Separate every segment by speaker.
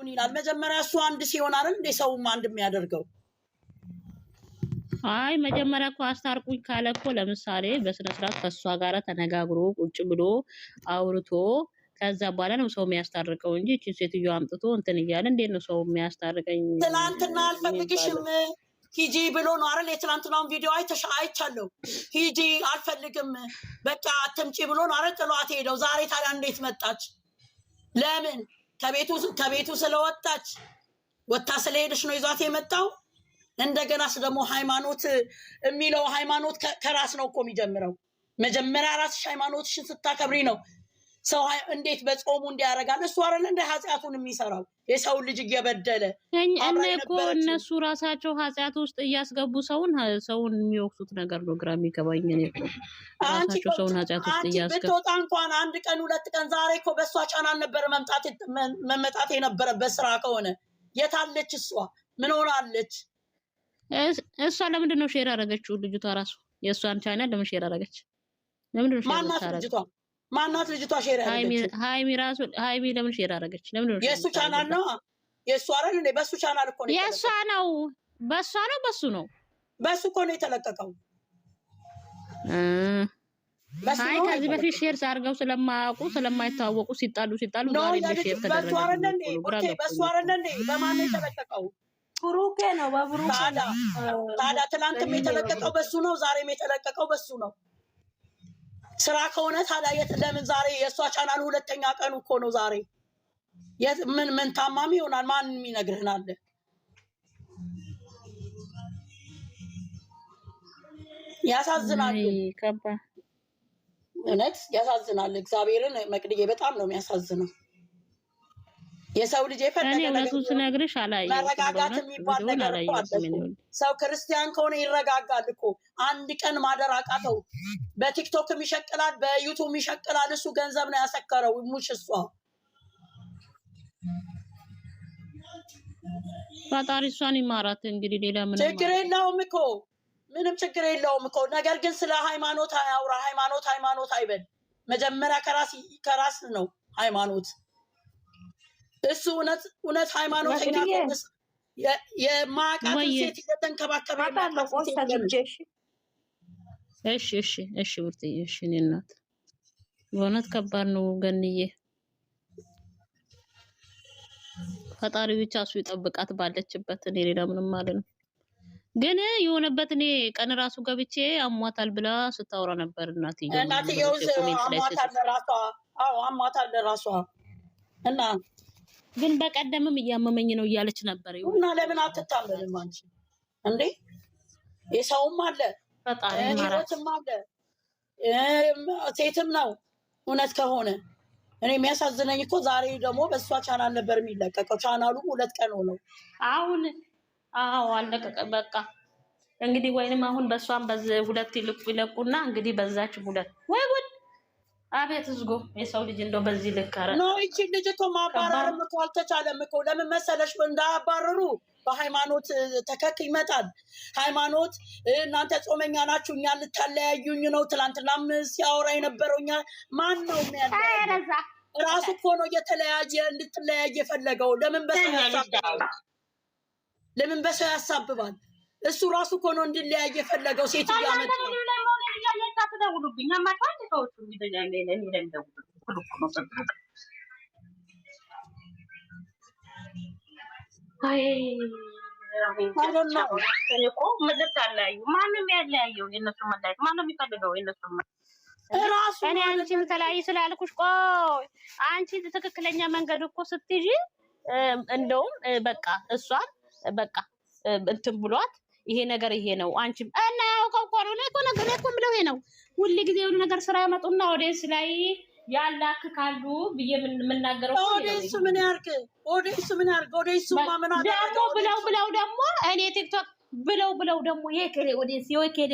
Speaker 1: ይላል መጀመሪያ እሱ አንድ ሲሆን አይደል እንደ ሰውም አንድ የሚያደርገው
Speaker 2: አይ መጀመሪያ እኮ አስታርቁኝ ካለ እኮ ለምሳሌ በስነ ስርዓት ከሷ ጋር ተነጋግሮ ቁጭ ብሎ አውርቶ ከዛ በኋላ ነው ሰው የሚያስታርቀው እንጂ እቺ ሴትዮ አምጥቶ እንትን እያለ እንዴት ነው ሰው የሚያስታርቀኝ?
Speaker 1: ትናንትና አልፈልግሽም ሂጂ ብሎ ነው አይደል? የትናንትናውን ቪዲዮ አይቻለሁ። ሂጂ አልፈልግም በቃ አትምጪ ብሎ ነው አይደል ጥሏት ሄደው። ዛሬ ታዲያ እንዴት መጣች? ለምን ከቤቱ ስለወጣች ወጣ ስለሄደች ነው ይዟት የመጣው? እንደገናስ ደግሞ ሃይማኖት የሚለው ሃይማኖት ከራስ ነው እኮ የሚጀምረው። መጀመሪያ ራስሽ ሃይማኖትሽን ስታከብሪ ነው ሰው እንዴት በጾሙ እንዲያረጋል። እሱ አይደል እንደ ኃጢአቱን የሚሰራው የሰው ልጅ እየበደለ
Speaker 2: እነሱ ራሳቸው ኃጢአት ውስጥ እያስገቡ ሰውን የሚወቅሱት ነገር ነው ግራ የሚገባኝ። እኔ እኮ ራሳቸው ሰውን ኃጢአት ውስጥ እያስገቡ
Speaker 1: ብትወጣ እንኳን አንድ ቀን ሁለት ቀን ዛሬ እኮ በእሷ ቻናል ነበር መመጣት የነበረበት። ስራ ከሆነ የታለች እሷ? ምን ሆናለች
Speaker 2: እሷ? ለምንድን ነው ሼር አደረገችው ልጅቷ? ራሱ የእሷን ቻናል ለምን ሼር አደረገች? ለምንድን ነው ሼር
Speaker 1: ማናት ልጅቷ ሼር ያደረገች?
Speaker 2: ሃይሚ ለምን ሼር አደረገች? ለምን ነው
Speaker 1: የሱ ቻናል ነው? የሱ አይደል እንዴ? በሱ ቻናል እኮ ነው
Speaker 2: የሷ ነው። በሷ ነው በሱ ነው
Speaker 1: በሱ እኮ ነው የተለቀቀው።
Speaker 2: አይ ከዚህ በፊት ሼር አድርገው ስለማያውቁ ስለማይታወቁ ሲጣሉ ዛሬ ሼር ተደረገ።
Speaker 1: በሱ አይደል እንዴ? ኦኬ በሱ አይደል እንዴ? በማን ነው የተለቀቀው?
Speaker 3: ብሩኬ ነው በብሩኬ።
Speaker 1: ታዲያ ትናንትም የተለቀቀው በሱ ነው፣ ዛሬም የተለቀቀው በሱ ነው። ስራ ከሆነ ታዲያ ለምን ዛሬ የእሷ ቻናል ሁለተኛ ቀኑ እኮ ነው ዛሬ። ምን ታማሚ ይሆናል? ማንም ይነግርናል? ያሳዝናል። እውነት ያሳዝናል። እግዚአብሔርን መቅድዬ በጣም ነው የሚያሳዝነው። የሰው ልጅ የፈለገ
Speaker 2: ስነግርሽ
Speaker 1: መረጋጋት የሚባል ነገር እኮ አለ። ሰው ክርስቲያን ከሆነ ይረጋጋል እኮ። አንድ ቀን ማደር አቃተው። በቲክቶክም ይሸቅላል፣ በዩቱብ ይሸቅላል። እሱ ገንዘብ ነው ያሰከረው። ሙሽ እሷ
Speaker 2: ፈጣሪ እሷን ይማራት። እንግዲህ ሌላ ምንም
Speaker 1: ችግር የለውም እኮ ምንም ችግር የለውም እኮ። ነገር ግን ስለ ሃይማኖት አያውራ። ሃይማኖት አይበል። መጀመሪያ ከራስ ነው ሃይማኖት። እሱ እውነት ሃይማኖተኛ የማቃት ሴት እየተንከባከበ
Speaker 2: እሺ ውርትዬ፣ እሺ እኔ እናት በእውነት ከባድ ነው ገንዬ። ፈጣሪ ብቻ እሱ ይጠብቃት ባለችበት። እኔ ሌላ ምንም ማለት ነው። ግን የሆነበት እኔ ቀን ራሱ ገብቼ አሟታል ብላ ስታወራ ነበር እናትየው
Speaker 1: አሟታል ራሷ እና
Speaker 2: ግን በቀደምም እያመመኝ ነው እያለች ነበር።
Speaker 1: እና ለምን አትታመንም አንቺ እንዴ? የሰውም አለ ህይወትም አለ ሴትም ነው። እውነት ከሆነ እኔ የሚያሳዝነኝ እኮ ዛሬ ደግሞ በእሷ ቻናል ነበር የሚለቀቀው። ቻናሉ 2 ቀን ሆነው
Speaker 2: አሁን አለቀቀ። በቃ እንግዲህ ወይንም አሁን በእሷም በዚህ 2 ይለቁና እንግዲህ በዛች 2 ወይ ጉድ! አቤት ዝጎ የሰው ልጅ እንደው በዚህ ልክ አረ
Speaker 1: ነው። እቺ ልጅ እኮ ማባረርም እኮ አልተቻለም እኮ። ለምን መሰለሽ? እንዳያባረሩ በሃይማኖት ተከክ ይመጣል። ሃይማኖት እናንተ ጾመኛ ናችሁ፣ እኛ ልታለያዩኝ ነው። ትላንትናም ሲያወራ የነበረው እኛ ማን ነው የሚያለያየው? ራሱ እኮ ነው እንድትለያየ የፈለገው። ለምን በሰው ያሳብባል? እሱ ራሱ እኮ ነው እንድለያየ የፈለገው። ሴት ያመጣ
Speaker 3: ማንም ያለያየው የነሱ መለያየት ማንም የሚፈልገው የነሱ
Speaker 2: እኔ አንቺም ተለያይ ስላልኩሽ ቆይ አንቺ ትክክለኛ መንገድ እኮ ስትይዢ እንደውም በቃ እሷን በቃ እንትን ብሏት ይሄ ነገር ይሄ ነው። አንቺም እና ያውቀው እኮ ነው እኮ ነገር እኮ ምለው ይሄ ነው። ሁሉ ጊዜ ሁሉ ነገር ስራ ያመጡና ኦዲየንስ ላይ ያላክካሉ ብዬ የምናገረው
Speaker 1: ኦዲየንስ ምን ያርግ? ኦዲየንስ ማመና
Speaker 2: ደግሞ ብለው ደግሞ እኔ ቲክቶክ ብለው ደግሞ የከሌ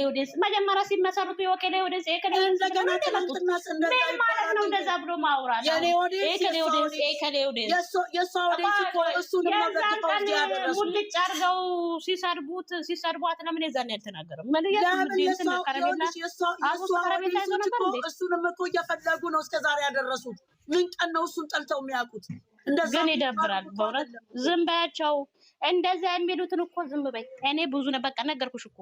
Speaker 2: ወዴስ መጀመሪያ ሲመሰርቱ የከሌ ወዴስ
Speaker 1: እንደገና ትናንትና
Speaker 2: ምን ማለት ነው? እንደዛ ብሎ ማውራት የከሌ ወዴስ
Speaker 1: የሷ ወዴስ እኮ እሱን መረጥተው ያደረሱ
Speaker 2: ሙልጭ አድርገው ሲሰርቧት ለምን የዛን ያልተናገረው?
Speaker 1: እሱንም እኮ እየፈለጉ ነው እስከዛሬ ያደረሱት። ምን ቀን ነው እሱን ጠልተው የሚያውቁት?
Speaker 2: ግን ይደብራል በእውነት። ዝም በያቸው። እንደዛ የሚሉትን እኮ ዝም በይ። እኔ ብዙ ነው በቃ ነገርኩሽ እኮ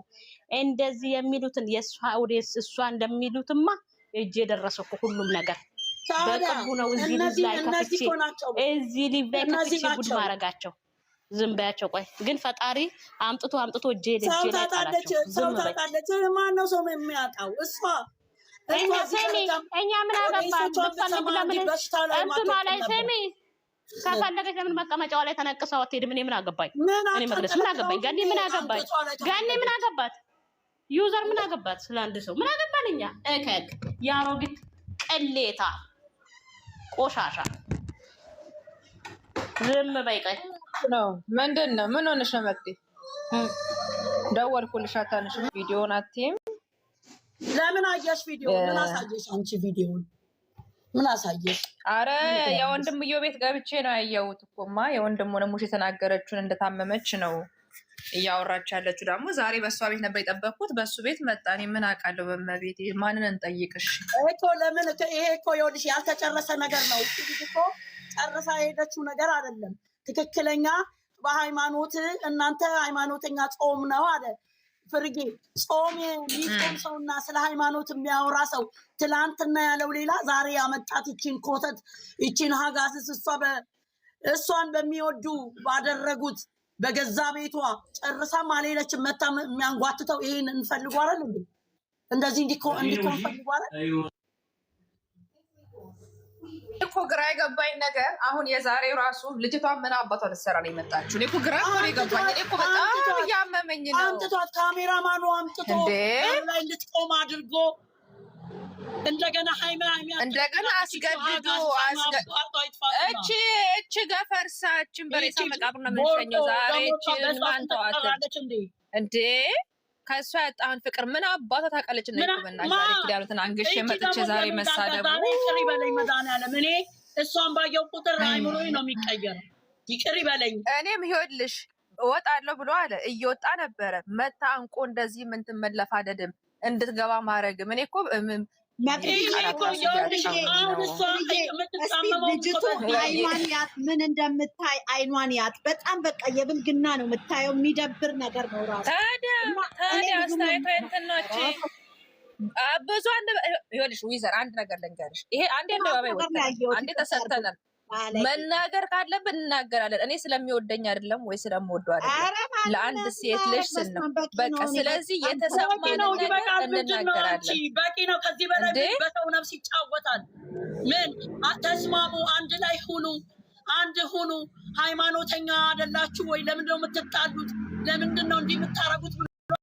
Speaker 2: እንደዚህ የሚሉትን የሷ ኦዲየንስ እሷ እንደሚሉትማ እጄ የደረሰው እኮ ሁሉም ነገር በቅርቡ ነው። እዚህ ልጅ ላይ ከፍቼ ጉድ ማረጋቸው። ዝም በያቸው። ቆይ ግን ፈጣሪ አምጥቶ እጄ ላይ ጣላቸው። ዝም በይ።
Speaker 1: ማን ነው ሰው የሚያጣው? እሷ
Speaker 2: እኛ ምን አገባን? ብትፈልግ ለምን እንትኗ ላይ ስሚ ከፈለገች ለምን መቀመጫዋ ላይ ተነቅሰው አትሄድም? እኔ ምን አገባኝ? እኔ መግለጽ ምን አገባኝ? ገኒ ምን አገባኝ? ገኒ ምን አገባት? ዩዘር ምን አገባት? ስለአንድ ሰው ምን አገባን እኛ? እከክ ያሮጊት ቅሌታ ቆሻሻ። ዝም በይ። ቀይ
Speaker 4: ነው ምንድን ነው? ምን ሆነሽ ነው? መጥቴ ደወልኩልሽ አታነሽም? ቪዲዮውን አትይም?
Speaker 1: ለምን አየሽ ቪዲዮ? ምን አሳየሽ አንቺ? ቪዲዮውን ምን አሳየሽ?
Speaker 4: አረ የወንድምየው ቤት ገብቼ ነው ያየሁት እኮማ። የወንድሙንም ሙሽ የተናገረችውን እንደታመመች ነው እያወራች ያለችው። ደግሞ ዛሬ በእሷ ቤት ነበር የጠበቅኩት፣ በእሱ ቤት መጣ። እኔ ምን አውቃለሁ? በመቤት ማንን እንጠይቅሽ
Speaker 1: እኮ? ለምን ይሄ እኮ ይኸውልሽ ያልተጨረሰ ነገር ነው። ልጅ እኮ ጨርሳ የሄደችው ነገር አይደለም። ትክክለኛ በሃይማኖት እናንተ ሃይማኖተኛ ጾም ነው አለ ፍርጌ። ጾም የሚጾም ሰውና ስለ ሃይማኖት የሚያወራ ሰው ትላንትና ያለው ሌላ፣ ዛሬ ያመጣት ይችን ኮተት ይችን ሀጋስስ እሷን በሚወዱ ባደረጉት በገዛ ቤቷ ጨርሳ ማሌለችን መታ የሚያንጓትተው ይሄን እንፈልጓለን እንዴ? እንደዚህ እንዲኮን እንፈልጓለን
Speaker 4: እኮ። ግራ የገባኝ ነገር አሁን የዛሬው ራሱ ልጅቷን ምን አባቷ ልትሰራ ነው የመጣችው? እኔ እኮ ግራ ነው የገባኝ። እኔ እኮ በጣም እያመመኝ ነው።
Speaker 1: አምጥቷት ካሜራማኑ አምጥቶ ላይ ልትቆም አድርጎ እንደገና
Speaker 4: እንደገና አስገድዶ እቺ ገፈርሳችን በሬሳ መቃብር ነው የምንሸኘው ዛሬ። እቺ ማንተዋት እንዴ? ከእሷ ያጣህን ፍቅር ምን አባቷ ታውቃለች? እና ይኩበና ዛሬ ኪዳኑትን አንግሼ መጥቼ ዛሬ መሳደቡ
Speaker 1: ይቅር ይበለኝ መድኃኒዓለም። እኔ እሷን ባየው ቁጥር አይምሮዬ ነው የሚቀየረው። ይቅር ይበለኝ።
Speaker 4: እኔም ይኸውልሽ እወጣለሁ ብሎ አለ እየወጣ ነበረ። መታ እንቆ እንደዚህ ምን ትመለፋደድም እንድትገባ ማድረግም እኔ እኮ
Speaker 5: ልጅቱ አይኗን ያት ምን እንደምታይ አይኗን ያት። በጣም በቃ የብልግና ነው የምታየው። የሚደብር ነገር ነው ራሱ።
Speaker 4: ታዲያ አስተያየቷ እንትን ነው። ብዙ ይኸውልሽ ዊዘር አንድ ነገር ልንገርሽ። ይሄ አንዴ አደባባይ ወጣ፣ አንዴ ተሰጥተናል። መናገር ካለብን እናገራለን። እኔ ስለሚወደኝ አይደለም ወይ ስለምወደው አይደለም፣ ለአንድ ሴት ልጅ ስል ነው በቃ። ስለዚህ የተሰማንን ነገር እንናገራለን።
Speaker 1: በቂ ነው። ከዚህ በላይ በሰው ነፍስ ይጫወታል። ምን ተስማሙ፣ አንድ ላይ ሁኑ፣ አንድ ሁኑ። ሃይማኖተኛ አይደላችሁ ወይ? ለምንድን ነው የምትጣሉት? ለምንድን ነው እንዲህ የምታረጉት?